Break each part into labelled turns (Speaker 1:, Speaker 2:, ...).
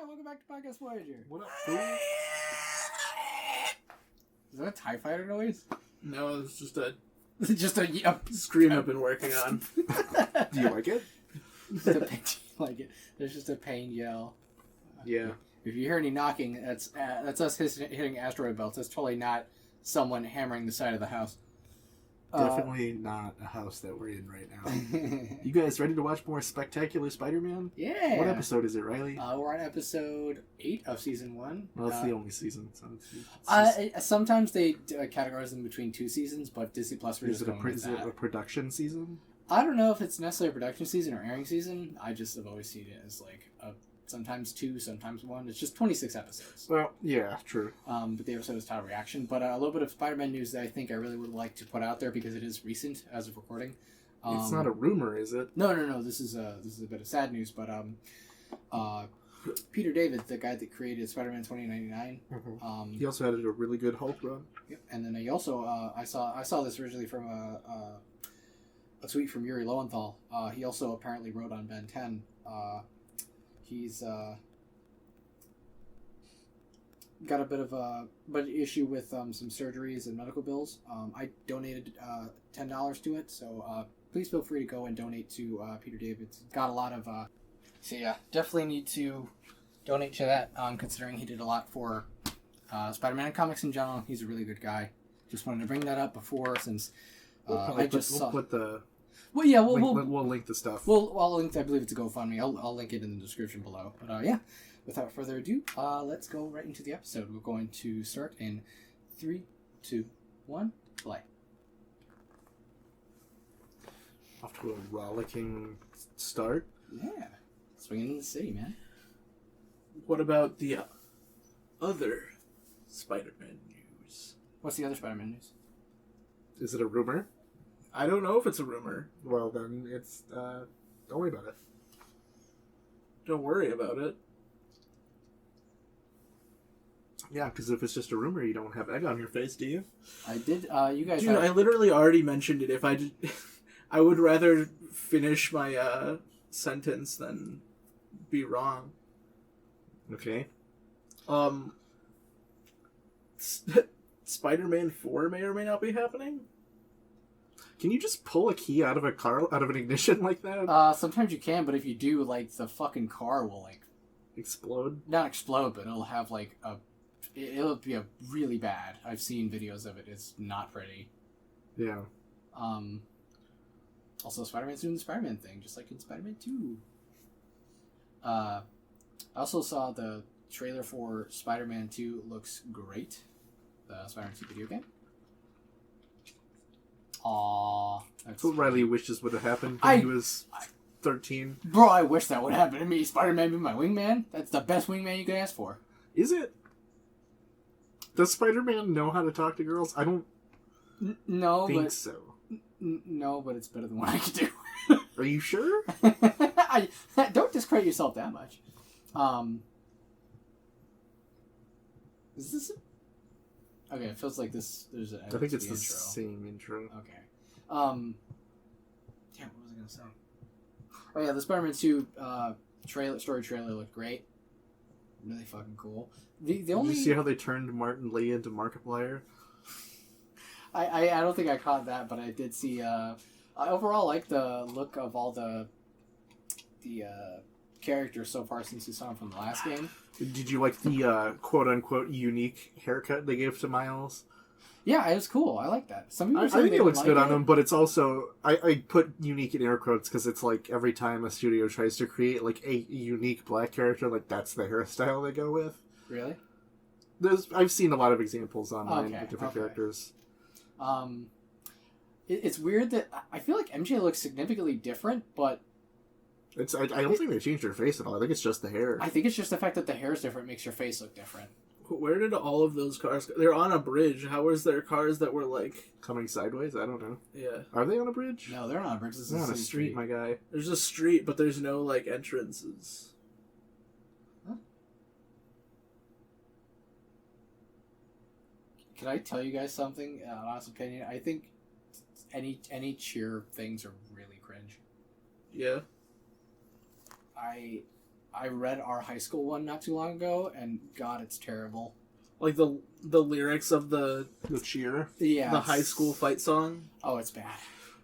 Speaker 1: welcome back to Podcast Voyager.
Speaker 2: What up, fool?
Speaker 1: Is that a TIE fighter noise?
Speaker 2: No, it's just a
Speaker 1: Just a yep.
Speaker 2: scream I've been working on.
Speaker 3: Do you like it?
Speaker 1: Like it. There's just a pain yell.
Speaker 2: Yeah.
Speaker 1: If you hear any knocking, that's us hitting asteroid belts. That's totally not someone hammering the side of the house.
Speaker 3: Definitely not a house that we're in right now. You guys ready to watch more Spectacular Spider-Man?
Speaker 1: Yeah.
Speaker 3: What episode is it, Riley?
Speaker 1: We're on episode 8 of season 1.
Speaker 3: Well, it's the only season. So it's
Speaker 1: sometimes they categorize them between 2 seasons, but Disney Plus
Speaker 3: is it a production season?
Speaker 1: I don't know if it's necessarily a production season or airing season. I just have always seen it as like sometimes 2, sometimes 1. It's just 26 episodes.
Speaker 3: Well, yeah, true.
Speaker 1: But the episode is titled Reaction. But a little bit of Spider-Man news that I think I really would like to put out there because it is recent as of recording.
Speaker 3: It's not a rumor, is it?
Speaker 1: No. This is a bit of sad news, but Peter David, the guy that created Spider-Man 2099.
Speaker 3: Mm-hmm. He also had a really good Hulk run.
Speaker 1: Yep. And then he also I saw this originally from a tweet from Yuri Lowenthal. He also apparently wrote on Ben 10. He's got a bit of a budget issue with some surgeries and medical bills. I donated $10 to it, so please feel free to go and donate to Peter David. It's got a lot of... So yeah, definitely need to donate to that, considering he did a lot for Spider-Man and comics in general. He's a really good guy. Just wanted to bring that up before, since
Speaker 3: We'll link the stuff.
Speaker 1: I'll link. I believe it's a GoFundMe. I'll link it in the description below. But yeah, without further ado, let's go right into the episode. We're going to start in 3, 2, 1, play.
Speaker 3: Off to a rollicking start.
Speaker 1: Yeah, swinging in the city, man.
Speaker 2: What about the other Spider-Man news?
Speaker 1: What's the other Spider-Man news?
Speaker 3: Is it a rumor?
Speaker 2: I don't know if it's a rumor.
Speaker 3: Well, then it's... don't worry about it.
Speaker 2: Don't worry about it.
Speaker 3: Yeah, because if it's just a rumor, you don't have egg on your face, do you?
Speaker 1: I did. You guys.
Speaker 2: Dude, I literally already mentioned it. If I did, I would rather finish my sentence than be wrong.
Speaker 3: Okay.
Speaker 2: Spider-Man 4 may or may not be happening.
Speaker 3: Can you just pull a key out of an ignition like that?
Speaker 1: Sometimes you can, but if you do, like, the fucking car will, like...
Speaker 3: Explode?
Speaker 1: Not explode, but it'll have, like, it'll be a really bad. I've seen videos of it. It's not pretty.
Speaker 3: Yeah.
Speaker 1: Also, Spider-Man's doing the Spider-Man thing, just like in Spider-Man 2. I also saw the trailer for Spider-Man 2 looks great. The Spider-Man 2 video game. Aww.
Speaker 3: That's what Riley wishes would have happened when he was 13.
Speaker 1: Bro, I wish that would happen to me. Spider-Man be my wingman. That's the best wingman you could ask for.
Speaker 3: Is it? Does Spider-Man know how to talk to girls? I don't think so.
Speaker 1: No, but it's better than what I could do.
Speaker 3: Are you sure?
Speaker 1: Don't discredit yourself that much. Is this... Okay, it feels like this. There's an.
Speaker 3: I think it's the
Speaker 1: intro.
Speaker 3: same intro.
Speaker 1: Okay. Damn, what was I gonna say? Oh yeah, the Spider-Man 2 story trailer looked great. Really fucking cool. The only.
Speaker 3: Did you see how they turned Martin Lee into Markiplier?
Speaker 1: I don't think I caught that, but I did see. I overall like the look of all the characters so far since we saw them from the last game.
Speaker 3: Did you like the quote-unquote unique haircut they gave to Miles?
Speaker 1: Yeah, it was cool. I like that. Some people
Speaker 3: I think it looks good on him, but it's also... I put unique in air quotes because it's like every time a studio tries to create like a unique black character, like that's the hairstyle they go with.
Speaker 1: Really?
Speaker 3: I've seen a lot of examples online with different characters.
Speaker 1: It's weird that... I feel like MJ looks significantly different, but...
Speaker 3: I don't think they changed her face at all. I think it's just the hair.
Speaker 1: I think it's just the fact that the hair is different makes your face look different.
Speaker 2: Where did all of those cars go? They're on a bridge. How is there cars that were like...
Speaker 3: Coming sideways? I don't know.
Speaker 2: Yeah.
Speaker 3: Are they on a bridge?
Speaker 1: No, they're not on a bridge.
Speaker 3: They're on a street, my guy.
Speaker 2: There's a street, but there's no like entrances.
Speaker 1: Huh? Can I tell you guys something? An honest opinion. I think any cheer things are really cringe.
Speaker 2: Yeah.
Speaker 1: I read our high school one not too long ago, and God, it's terrible.
Speaker 2: Like the lyrics of the
Speaker 3: cheer.
Speaker 1: Yeah,
Speaker 2: the high school fight song.
Speaker 1: Oh, it's bad.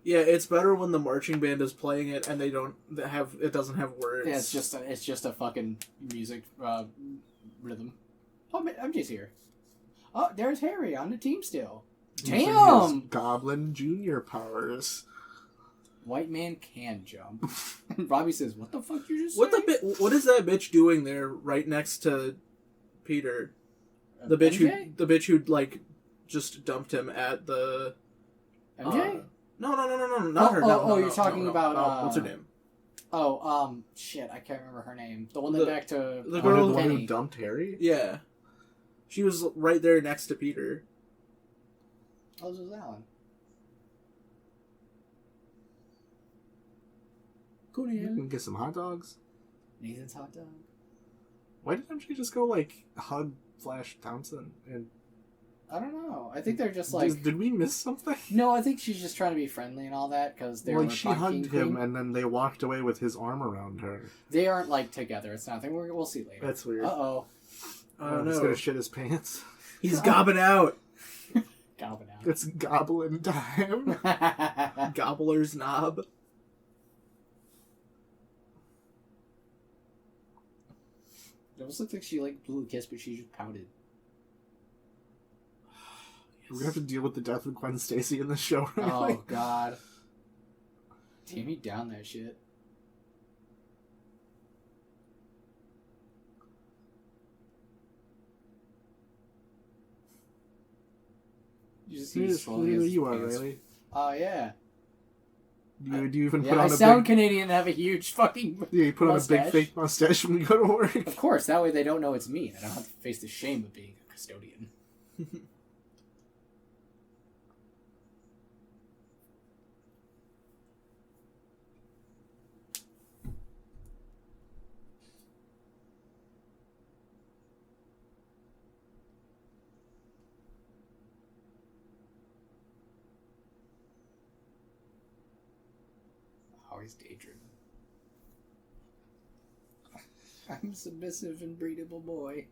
Speaker 2: Yeah, it's better when the marching band is playing it and it doesn't have words.
Speaker 1: Yeah, it's just a fucking music rhythm. Oh, MJ's here. Oh, there's Harry on the team still. Damn!
Speaker 3: Goblin Junior powers.
Speaker 1: White man can jump. Robbie says, "What the fuck you just
Speaker 2: What
Speaker 1: say?"
Speaker 2: What is that bitch doing there, right next to Peter? The bitch who like just dumped him at the
Speaker 1: MJ.
Speaker 2: No, not her. No,
Speaker 1: you're talking about
Speaker 2: what's her name?
Speaker 1: Shit, I can't remember her name. The one that back to
Speaker 2: the girl,
Speaker 3: the one who dumped Harry.
Speaker 2: Yeah, she was right there next to Peter.
Speaker 1: Oh, this was Alan. Cool,
Speaker 3: You can get some hot dogs.
Speaker 1: Nathan's hot dog.
Speaker 3: Why didn't she just go like hug Flash Thompson? And
Speaker 1: I don't know. I think they're just like.
Speaker 3: Did we miss something?
Speaker 1: No, I think she's just trying to be friendly and all that because they're
Speaker 3: like she hugged him and then they walked away with his arm around her.
Speaker 1: They aren't like together. It's nothing. We'll see later.
Speaker 3: That's weird.
Speaker 1: Uh-oh.
Speaker 2: Oh
Speaker 3: He's
Speaker 2: no,
Speaker 3: gonna shit his pants.
Speaker 2: he's gobbing out.
Speaker 1: Gobbling out.
Speaker 3: It's goblin time.
Speaker 2: Gobbler's knob.
Speaker 1: It almost looked like she like blew a kiss, but she just pouted.
Speaker 3: We're gonna have to deal with the death of Gwen Stacy in this show. Right?
Speaker 1: Oh God. Tammy down that shit. You just see
Speaker 3: you are, Riley.
Speaker 1: Oh yeah.
Speaker 3: Do you even
Speaker 1: Yeah,
Speaker 3: put on
Speaker 1: I
Speaker 3: a
Speaker 1: sound
Speaker 3: big...
Speaker 1: Canadian and have a huge fucking
Speaker 3: Yeah, you put
Speaker 1: mustache.
Speaker 3: on a big fake mustache when you go to work.
Speaker 1: Of course, that way they don't know it's me and I don't have to face the shame of being a custodian. Always daydreaming. I'm a submissive and breedable boy.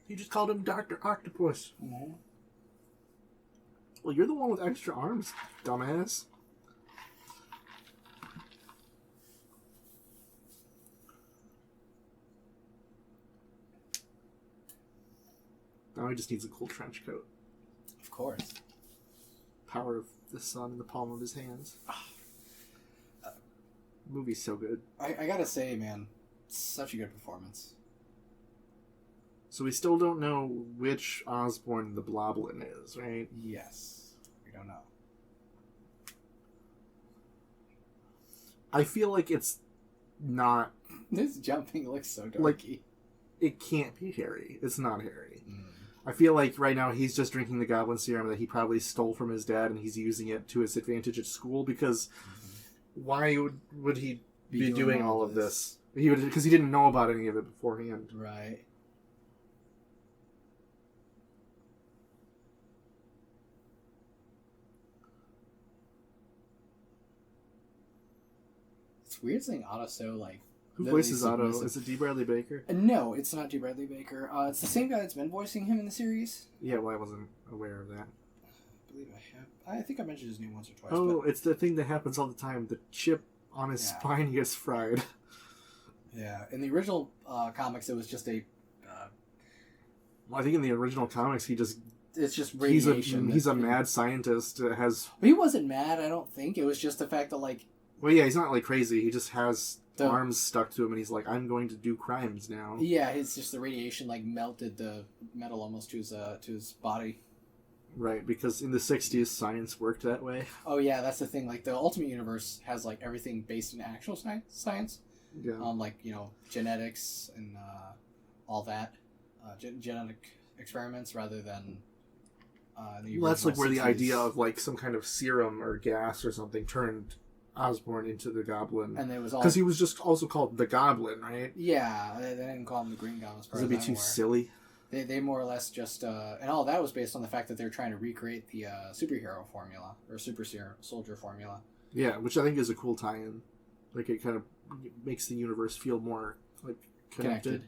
Speaker 3: You just called him Dr. Octopus.
Speaker 1: Mm-hmm.
Speaker 3: Well, you're the one with extra arms, dumbass. Now he just needs a cool trench coat.
Speaker 1: Of course.
Speaker 3: Power of the sun in the palm of his hands. Movie's so good.
Speaker 1: I gotta say, man, such a good performance.
Speaker 3: So we still don't know which Osborn the Bloblin is, right?
Speaker 1: Yes. We don't know.
Speaker 3: I feel like it's not...
Speaker 1: This jumping looks so dorky.
Speaker 3: Like, it can't be Harry. It's not Harry.
Speaker 1: Mm.
Speaker 3: I feel like right now he's just drinking the Goblin Serum that he probably stole from his dad and he's using it to his advantage at school because why would he be doing all of this? Because he didn't know about any of it beforehand.
Speaker 1: Right. It's weird saying Otto so like.
Speaker 3: Who voices Otto? Is it D. Bradley Baker?
Speaker 1: No, it's not D. Bradley Baker. It's the same guy that's been voicing him in the series.
Speaker 3: Yeah, well, I wasn't aware of that.
Speaker 1: I believe I have. I think I mentioned his name once or twice.
Speaker 3: Oh,
Speaker 1: but...
Speaker 3: it's the thing that happens all the time. The chip on his spine gets fried.
Speaker 1: Yeah, in the original comics, it was just a.
Speaker 3: Well, I think in the original comics,
Speaker 1: It's just radiation.
Speaker 3: He's a mad scientist.
Speaker 1: But he wasn't mad. I don't think it was just the fact that like.
Speaker 3: Well, yeah, he's not like crazy. He just has arms stuck to him, and he's like, "I'm going to do crimes now."
Speaker 1: Yeah, it's just the radiation like melted the metal almost to his body.
Speaker 3: Right, because in the 60s, science worked that way.
Speaker 1: Oh yeah, that's the thing. Like the Ultimate Universe has like everything based in actual science.
Speaker 3: Yeah.
Speaker 1: Like genetics and all that, genetic experiments rather than.
Speaker 3: Well, that's like where the idea of like some kind of serum or gas or something turned Osborn into the Goblin.
Speaker 1: And it was all
Speaker 3: because he was just also called the Goblin, right?
Speaker 1: Yeah, they didn't call him the Green Goblin.
Speaker 3: Does it be too silly?
Speaker 1: They more or less just and all that was based on the fact that they're trying to recreate the superhero formula or super soldier formula.
Speaker 3: Yeah, which I think is a cool tie-in. Like, it kind of makes the universe feel more, like, connected.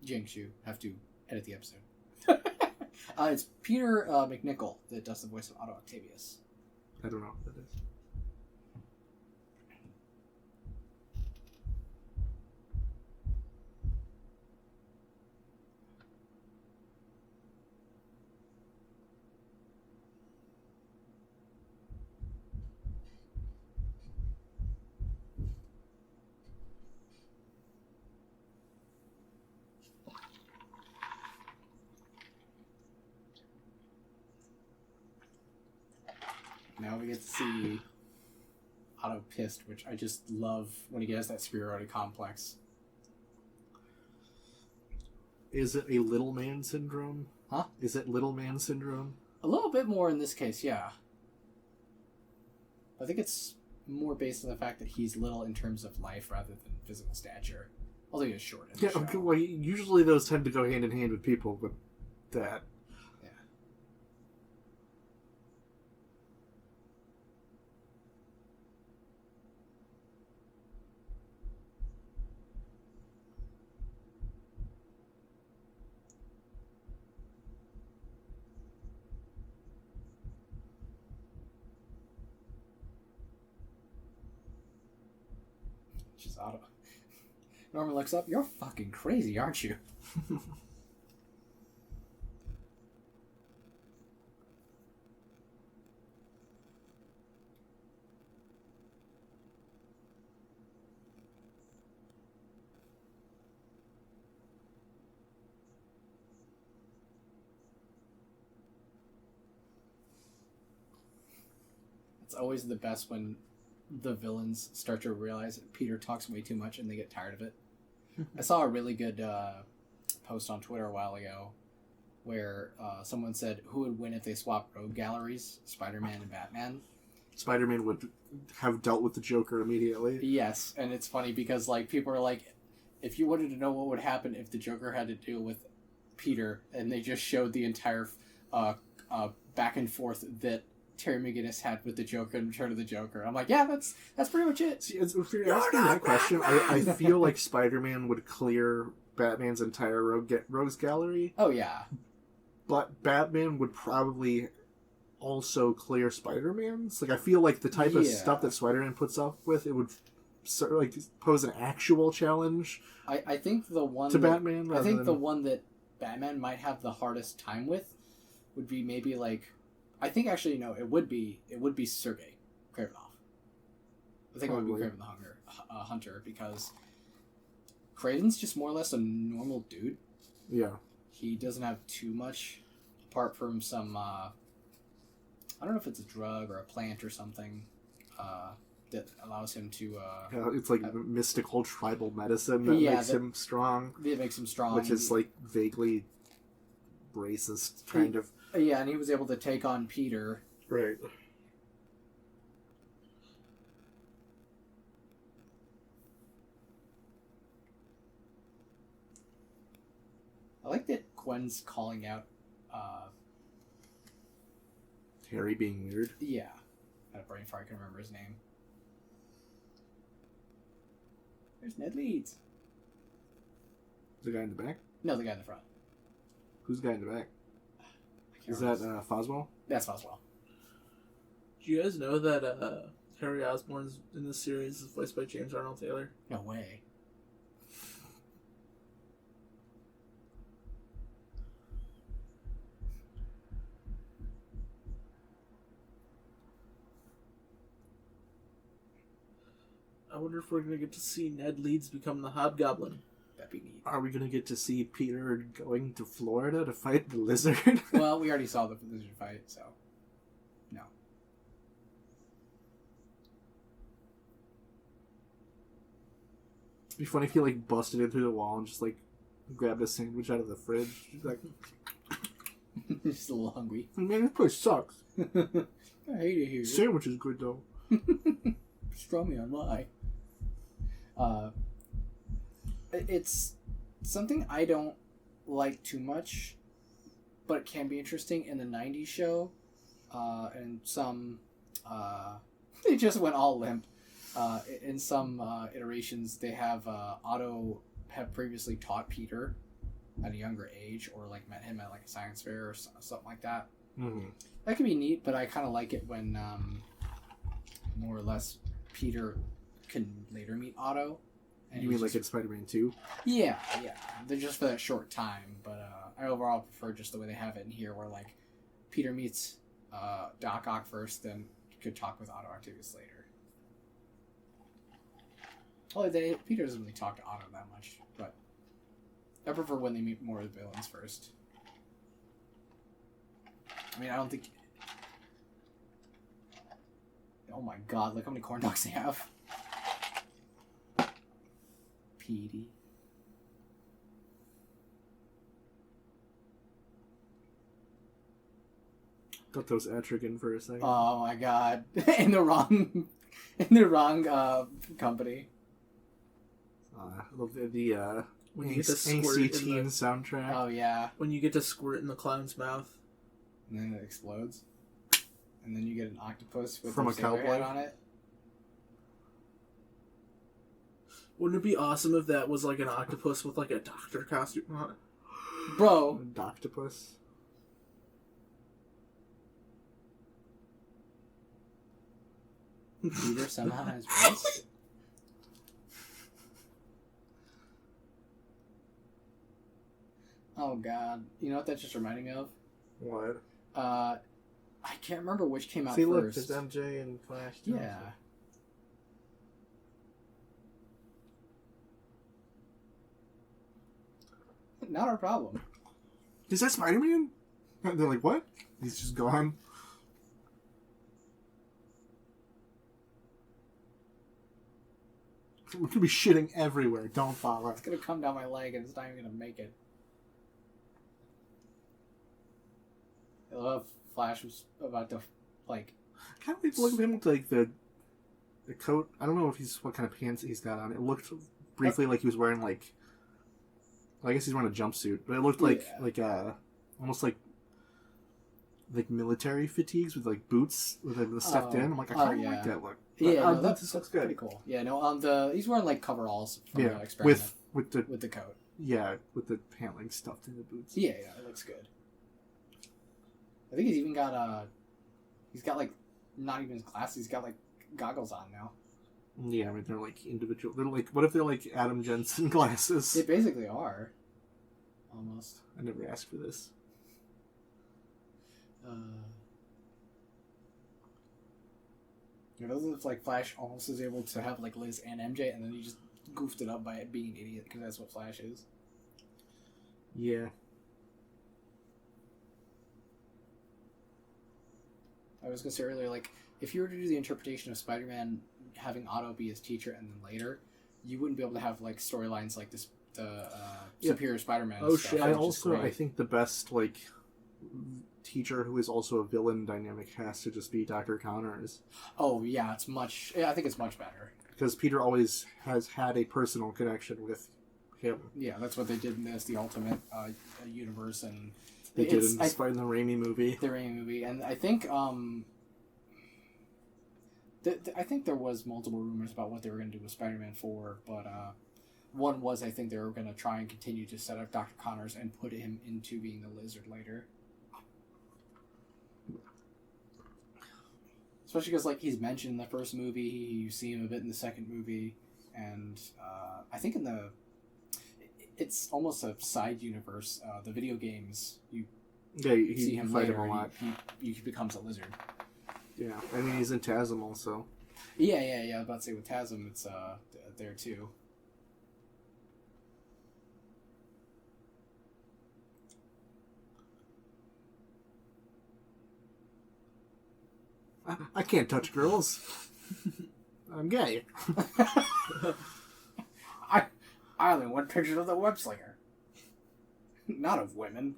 Speaker 1: Jinx, you have to edit the episode. It's Peter McNichol that does the voice of Otto Octavius.
Speaker 3: I don't know what that is.
Speaker 1: Now we get to see Otto pissed, which I just love when he gets that superiority complex.
Speaker 3: Is it a little man syndrome?
Speaker 1: Huh?
Speaker 3: Is it little man syndrome?
Speaker 1: A little bit more in this case, yeah. I think it's more based on the fact that he's little in terms of life rather than physical stature. Although he is short in the show.
Speaker 3: Okay, well, usually those tend to go hand in hand with people, but that...
Speaker 1: Just Otto. Norman looks up. You're fucking crazy, aren't you? It's always the best when the villains start to realize that Peter talks way too much and they get tired of it. I saw a really good post on Twitter a while ago where someone said who would win if they swapped rogue galleries, Spider-Man and Batman.
Speaker 3: Spider-Man would have dealt with the Joker immediately.
Speaker 1: Yes, and it's funny because like people are like, if you wanted to know what would happen if the Joker had to deal with Peter, and they just showed the entire back and forth that Terry McGinnis had with the Joker in Return of the Joker. I'm like, yeah, that's pretty much it.
Speaker 3: See, if you're asking that question, I feel like Spider-Man would clear Batman's entire rogues gallery.
Speaker 1: Oh, yeah.
Speaker 3: But Batman would probably also clear Spider-Man's. Like, I feel like the type of stuff that Spider-Man puts up with, it would sort of, like, pose an actual challenge.
Speaker 1: I think the one
Speaker 3: to Batman.
Speaker 1: I think the one that Batman might have the hardest time with would be maybe like, I think actually no, it would be Sergei Kravenov. I think it would be Kraven the Hunter because Kraven's just more or less a normal dude.
Speaker 3: Yeah. He
Speaker 1: doesn't have too much apart from some I don't know if it's a drug or a plant or something that allows him to
Speaker 3: it's like mystical tribal medicine that makes him strong.
Speaker 1: It makes him strong.
Speaker 3: Which is like vaguely racist kind of.
Speaker 1: Yeah, and he was able to take on Peter.
Speaker 3: Right.
Speaker 1: I like that Gwen's calling out
Speaker 3: Harry being weird.
Speaker 1: Yeah. I had a brain fart, I can remember his name. There's Ned Leeds.
Speaker 3: The guy in the back?
Speaker 1: No, the guy in the front.
Speaker 3: Who's the guy in the back? Is that Foswell?
Speaker 1: That's Foswell.
Speaker 2: Do you guys know that Harry Osborn's in this series is voiced by James Arnold Taylor?
Speaker 1: No way.
Speaker 2: I wonder if we're going to get to see Ned Leeds become the Hobgoblin.
Speaker 1: That'd be neat.
Speaker 3: Are we going to get to see Peter going to Florida to fight the lizard?
Speaker 1: Well, we already saw the lizard fight, so no.
Speaker 3: It'd be funny if he like busted in through the wall and just like grabbed a sandwich out of the fridge. Like,
Speaker 1: just a little hungry.
Speaker 3: Man, this place sucks.
Speaker 1: I hate it here.
Speaker 3: Sandwich is good though.
Speaker 1: Straw me on why. It's something I don't like too much, but it can be interesting in the 90s show, and some They just went all limp. In some iterations, they have Otto have previously taught Peter at a younger age, or like met him at like a science fair or something like that.
Speaker 3: Mm-hmm.
Speaker 1: That can be neat, but I kind of like it when more or less Peter can later meet Otto. And
Speaker 3: You mean like in Spider-Man 2?
Speaker 1: Yeah. They're just for that short time, but I overall prefer just the way they have it in here, where like Peter meets Doc Ock first, then could talk with Otto Octavius later. Well, Peter doesn't really talk to Otto that much, but I prefer when they meet more of the villains first. I mean, I don't think... Oh my god, look how many corn dogs they have. Petey.
Speaker 3: Thought that was Etrigan for a second.
Speaker 1: Oh my god. in the wrong company.
Speaker 3: The
Speaker 2: When you get to squirt
Speaker 3: angsty
Speaker 2: in
Speaker 3: teen
Speaker 2: the,
Speaker 3: soundtrack.
Speaker 1: Oh yeah.
Speaker 2: when you get to squirt in the clown's mouth.
Speaker 1: And then it explodes. And then you get an octopus with
Speaker 3: From
Speaker 1: a
Speaker 3: a
Speaker 1: saber
Speaker 3: cowboy?
Speaker 1: head on it.
Speaker 2: Wouldn't it be awesome if that was like an octopus with like a doctor costume on it?
Speaker 1: Bro.
Speaker 3: Doctopus.
Speaker 1: Peter somehow has brains. Oh god. You know what that just reminded me of?
Speaker 3: What?
Speaker 1: I can't remember which came out
Speaker 3: See, look,
Speaker 1: first.
Speaker 3: there's MJ and Flash.
Speaker 1: Yeah. Not our problem.
Speaker 3: Is that Spider-Man? They're like, what? He's just gone. We're gonna be shitting everywhere. Don't follow.
Speaker 1: It's gonna come down my leg and it's not even gonna make it. I love Flash was about to, like...
Speaker 3: Kind of look at him with like the coat. I don't know if he's what kind of pants he's got on. It looked briefly like he was wearing like... I guess he's wearing a jumpsuit, but it looked like almost like military fatigues with like boots with like, the stuffed in. I'm like, I kind of like that look. But,
Speaker 1: Yeah, no,
Speaker 3: this looks good.
Speaker 1: pretty cool. Yeah, no, he's wearing like coveralls from the experiment
Speaker 3: with
Speaker 1: the coat.
Speaker 3: Yeah, with the pant leg stuffed in the boots.
Speaker 1: Yeah, it looks good. I think he's even got like not even his glasses. He's got like goggles on now.
Speaker 3: Yeah, I mean they're like individual. They're like, what if they're like Adam Jensen glasses?
Speaker 1: They basically are. Almost.
Speaker 3: I never asked for this.
Speaker 1: You know, it's like Flash almost is able to have like Liz and MJ, and then he just goofed it up by being an idiot because that's what Flash is.
Speaker 3: Yeah.
Speaker 1: I was gonna say earlier, like, if you were to do the interpretation of Spider-Man having Otto be his teacher and then later, you wouldn't be able to have like storylines like this, Superior Spider-Man.
Speaker 2: Oh,
Speaker 1: stuff,
Speaker 2: shit.
Speaker 3: I think the best like teacher who is also a villain dynamic has to just be Dr. Connors.
Speaker 1: Oh yeah, I think it's much better.
Speaker 3: Because Peter always has had a personal connection with him.
Speaker 1: Yeah, that's what they did in the Ultimate universe, and
Speaker 3: They did in the Raimi movie.
Speaker 1: The Raimi movie, and I think I think there was multiple rumors about what they were going to do with Spider-Man 4, but one was I think they were going to try and continue to set up Dr. Connors and put him into being the Lizard later. Especially because like he's mentioned in the first movie, you see him a bit in the second movie, and I think it's almost a side universe. The video games, you see him
Speaker 3: fight
Speaker 1: later,
Speaker 3: him a lot.
Speaker 1: he becomes a lizard.
Speaker 3: Yeah, I mean he's in TASM also.
Speaker 1: Yeah. I was about to say with TASM, it's there too.
Speaker 3: I can't touch girls. I'm gay.
Speaker 1: I only want pictures of the web slinger, not of women.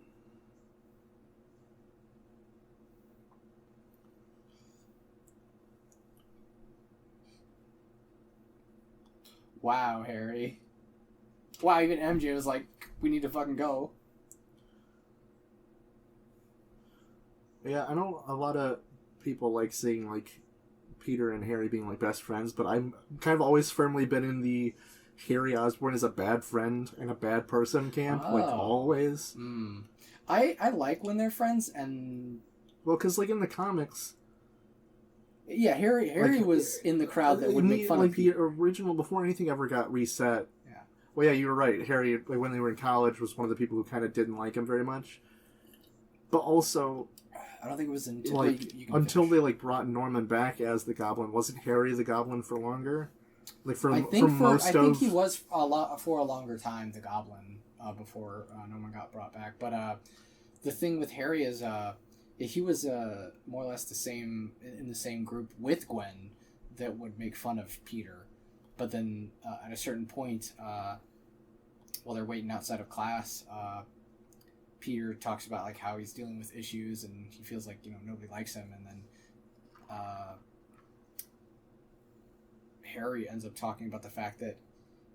Speaker 1: Wow, Harry. Wow, even MJ was like, we need to fucking go.
Speaker 3: Yeah, I know a lot of people like seeing like Peter and Harry being like best friends, but I'm kind of always firmly been in the Harry Osborn is a bad friend and a bad person camp, like always.
Speaker 1: I like when they're friends, and
Speaker 3: well, because like in the comics,
Speaker 1: yeah, Harry like, was in the crowd that would make fun
Speaker 3: like
Speaker 1: of Peter.
Speaker 3: the original before anything ever got reset.
Speaker 1: Yeah.
Speaker 3: Well, yeah, you were right. Harry, like when they were in college, was one of the people who kind of didn't like him very much. But also,
Speaker 1: I don't think it was until
Speaker 3: like until they like brought Norman back as the Goblin. Wasn't Harry the Goblin for longer? Like I think
Speaker 1: he was for a longer time the Goblin before Norman got brought back. But the thing with Harry is he was more or less in the same group with Gwen that would make fun of Peter. But then at a certain point, while they're waiting outside of class, Peter talks about like how he's dealing with issues and he feels like nobody likes him, and then Harry ends up talking about the fact that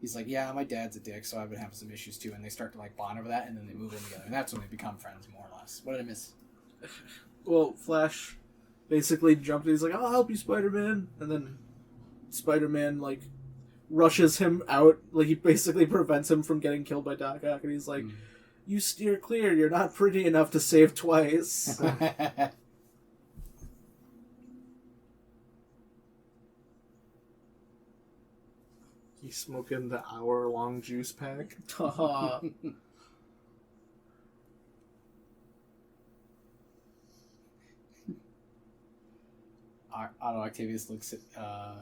Speaker 1: he's like, yeah, my dad's a dick, so I've been having some issues too, and they start to like bond over that, and then they move in together, and that's when they become friends more or less. What did I miss?
Speaker 2: Well, Flash basically jumped in, he's like, I'll help you, Spider-Man, and then Spider-Man like rushes him out, like he basically prevents him from getting killed by Doc Ock, and he's like, you steer clear, you're not pretty enough to save twice.
Speaker 3: He's smoking the hour-long juice pack.
Speaker 1: Otto Octavius looks at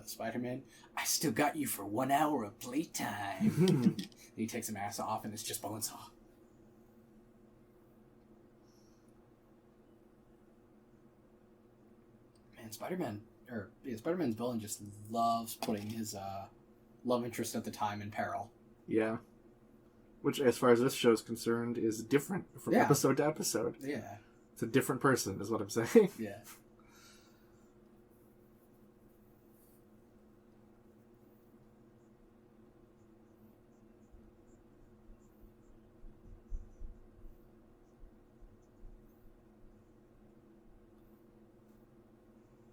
Speaker 1: Spider-Man. I still got you for 1 hour of playtime. He takes a mask off and it's just Bonesaw. Man, Spider-Man's villain just loves putting his love interest at the time in peril.
Speaker 3: Yeah. Which, as far as this show is concerned, is different from episode to episode.
Speaker 1: Yeah.
Speaker 3: It's a different person, is what I'm saying.
Speaker 1: Yeah.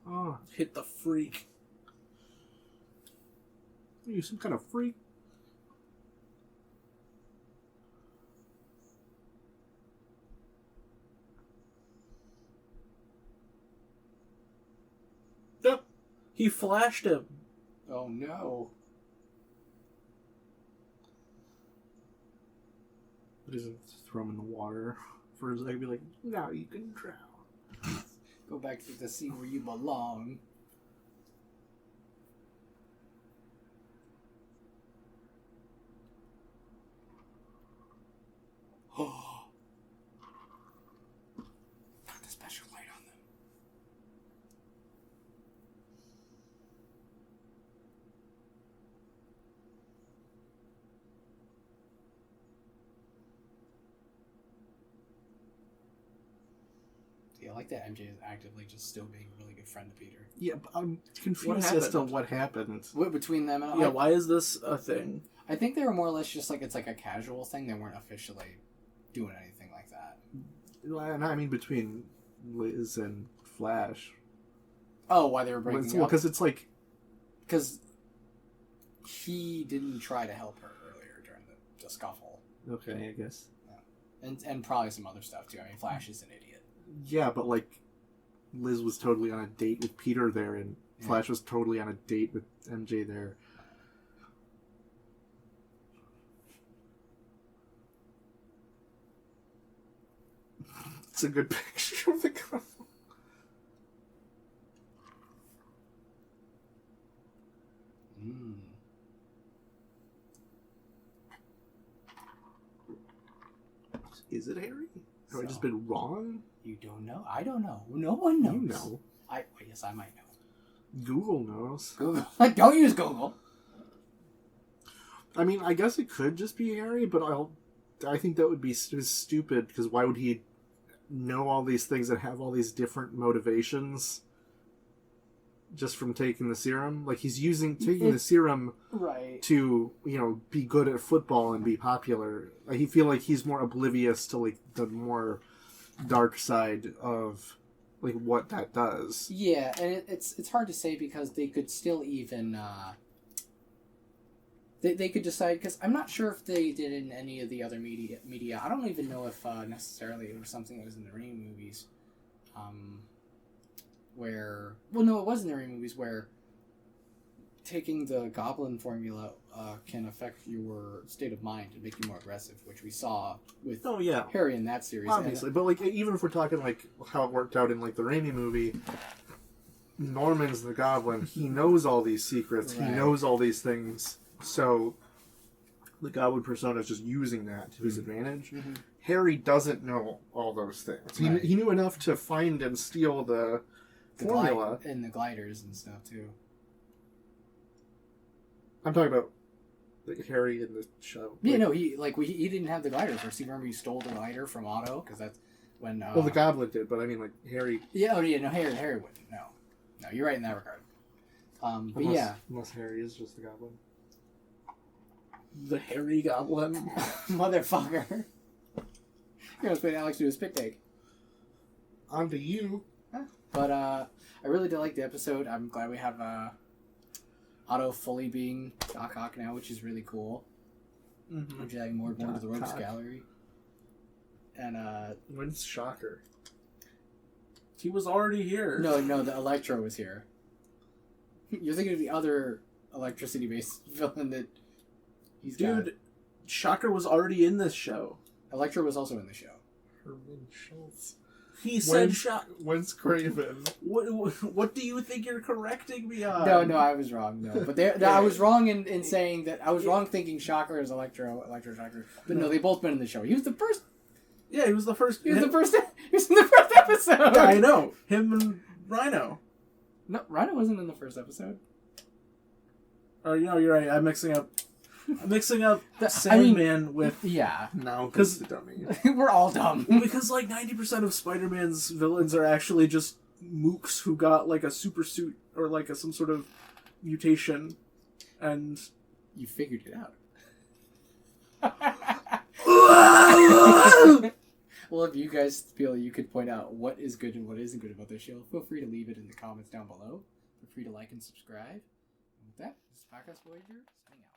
Speaker 3: Oh,
Speaker 2: hit the freak.
Speaker 3: Are you some kind of freak?
Speaker 2: Nope. He flashed him.
Speaker 1: Oh no.
Speaker 3: But doesn't throw him in the water for his leg, be like, now you can drown.
Speaker 1: Go back to the sea where you belong. Oh. Put the special light on them. Yeah, I like that MJ is actively just still being a really good friend to Peter.
Speaker 3: Yeah, but I'm confused as to what happened.
Speaker 1: Between them and
Speaker 2: yeah, why is this a thing?
Speaker 1: I think they were more or less just like, it's like a casual thing. They weren't officially doing anything like that.
Speaker 3: And I mean between Liz and Flash.
Speaker 1: Oh, why they were breaking up?
Speaker 3: Well, because it's like...
Speaker 1: Because he didn't try to help her earlier during the scuffle.
Speaker 3: Okay, I guess.
Speaker 1: Yeah. And probably some other stuff, too. I mean, Flash is an idiot.
Speaker 3: Yeah, but, like, Liz was totally on a date with Peter there, and Flash was totally on a date with MJ there. It's a good picture of the couple. Is it Harry? Have I just been wrong?
Speaker 1: You don't know. I don't know. No one knows.
Speaker 3: You know.
Speaker 1: Yes, I might know.
Speaker 3: Google knows.
Speaker 1: Google. Don't use Google.
Speaker 3: I mean, I guess it could just be Harry, but I think that would be stupid, because why would he know all these things and have all these different motivations just from taking the serum? Like, he's taking the serum to, be good at football and be popular. I feel like he's more oblivious to, like, the more dark side of like what that does.
Speaker 1: Yeah, and it's hard to say because they could still even they could decide, because I'm not sure if they did in any of the other media. I don't even know if necessarily it was something that was in the Raimi movies, where no, it was in the Raimi movies where taking the goblin formula can affect your state of mind and make you more aggressive, which we saw with Harry in that series.
Speaker 3: Obviously, but like even if we're talking like how it worked out in like the Raimi movie, Norman's the goblin. He knows all these secrets. Right. He knows all these things. So the goblin persona is just using that to his advantage. Mm-hmm. Harry doesn't know all those things. Right. He knew enough to find and steal the formula
Speaker 1: and the gliders and stuff too.
Speaker 3: I'm talking about Harry in the show.
Speaker 1: Yeah, no, he didn't have the glider first. You remember he stole the glider from Otto, because that's when.
Speaker 3: Well, the goblin did, but I mean, like Harry.
Speaker 1: Yeah, no, Harry wouldn't. No, you're right in that regard.
Speaker 3: Unless Harry is just the goblin.
Speaker 2: The Harry Goblin,
Speaker 1: motherfucker. You're gonna spit Alex do a spit take.
Speaker 3: On to you.
Speaker 1: But I really did like the episode. I'm glad we have Otto fully being Doc Ock now, which is really cool. Mm-hmm. Which is adding more and more to the Rogues Gallery. And
Speaker 3: when's Shocker?
Speaker 2: He was already here.
Speaker 1: No, the Electro was here. You're thinking of the other electricity-based villain that he's got.
Speaker 2: Dude, Shocker was already in this show.
Speaker 1: Electro was also in the show.
Speaker 3: Herman Schultz.
Speaker 2: He said Shocker.
Speaker 3: When's Craven?
Speaker 2: What do you think you're correcting me on?
Speaker 1: No, I was wrong. No, but I was wrong in saying that. I was wrong thinking Shocker is Electro Shocker. But no, they both been in the show. He was the first.
Speaker 2: Yeah, he was the first.
Speaker 1: He was in the first episode.
Speaker 2: Yeah, I know. Him and Rhino.
Speaker 1: No, Rhino wasn't in the first episode.
Speaker 2: Oh, you're right. I'm mixing up Sandman with...
Speaker 1: Yeah.
Speaker 3: No, because dummy.
Speaker 1: We're all dumb.
Speaker 2: Because like 90% of Spider-Man's villains are actually just mooks who got like a super suit or like some sort of mutation, and...
Speaker 1: You figured it out. Well, if you guys feel you could point out what is good and what isn't good about this show, feel free to leave it in the comments down below. Feel free to like and subscribe. And with that, this is Podcast Voyager, signing out.